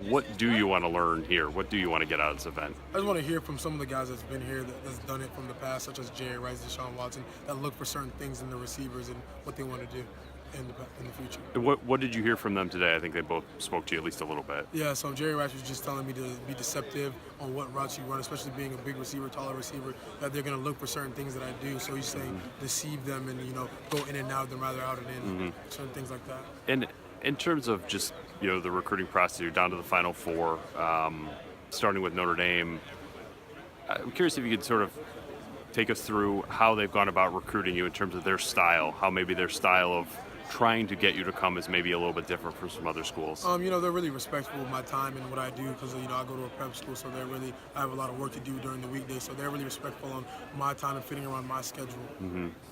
what do you want to learn here? What do you want to get out of this event? I just want to hear from some of the guys that's been here that's done it from the past, such as Jerry Rice, Deshaun Watson, that look for certain things in the receivers and what they want to do in the future. What did you hear from them today? I think they both spoke to you at least a little bit. Yeah, so Jerry Rice was just telling me to be deceptive on what routes you run, especially being a big receiver, taller receiver, that they're going to look for certain things that I do. So he's saying deceive them and, go in and out, them rather out and in, certain things like that. And in terms of just the recruiting process, you're down to the Final Four, starting with Notre Dame. I'm curious if you could sort of take us through how they've gone about recruiting you in terms of their style, how maybe their style of trying to get you to come is maybe a little bit different from some other schools. They're really respectful of my time and what I do because, I go to a prep school, so I have a lot of work to do during the weekdays, so they're really respectful on my time and fitting around my schedule.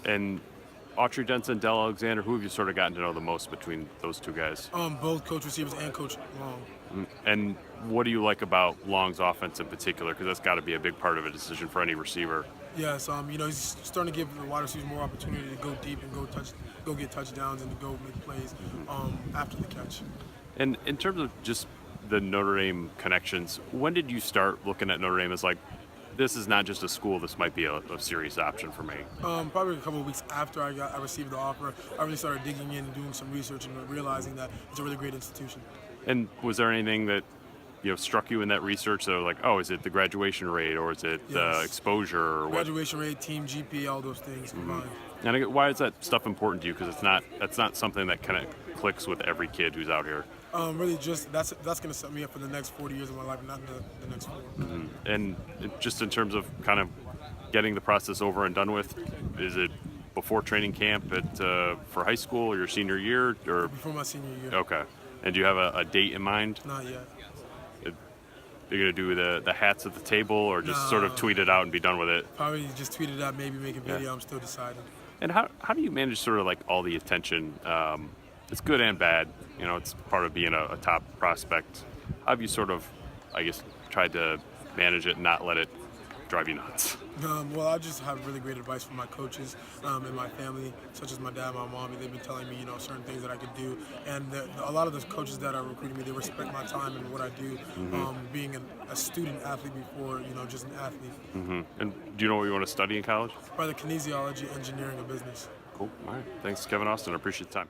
And Autry Denson, Dell Alexander, who have you sort of gotten to know the most between those two guys? Both Coach Receivers and Coach Long. And what do you like about Long's offense in particular? Because that's got to be a big part of a decision for any receiver. Yes, he's starting to give the wide receivers more opportunity to go deep and go get touchdowns and to go make plays after the catch. And in terms of just the Notre Dame connections, when did you start looking at Notre Dame as like, this is not just a school, this might be a serious option for me? Probably a couple of weeks after I received the offer, I really started digging in and doing some research and realizing that it's a really great institution. And was there anything that struck you in that research? So like, oh, is it the graduation rate or is it exposure? Or graduation rate, team GP, all those things combined. And why is that stuff important to you? Because that's not something that kind of clicks with every kid who's out here. Really, just that's going to set me up for the next 40 years of my life, not the next 4. And just in terms of kind of getting the process over and done with, is it before training camp for high school or your senior year? Or before my senior year. Okay. And do you have a date in mind? Not yet. You're going to do the hats at the table or just sort of tweet it out and be done with it? Probably just tweet it out, maybe make a video. I'm still deciding. And how do you manage sort of like all the attention? It's good and bad. It's part of being a top prospect. How have you sort of, I guess, tried to manage it and not let it drive you nuts? Well, I just have really great advice from my coaches and my family, such as my dad, my mom. They've been telling me, certain things that I could do. And a lot of the coaches that are recruiting me, they respect my time and what I do, being a student athlete before, just an athlete. And do you know what you want to study in college? Probably kinesiology, engineering, and business. Cool. All right. Thanks, Kevin Austin. I appreciate the time.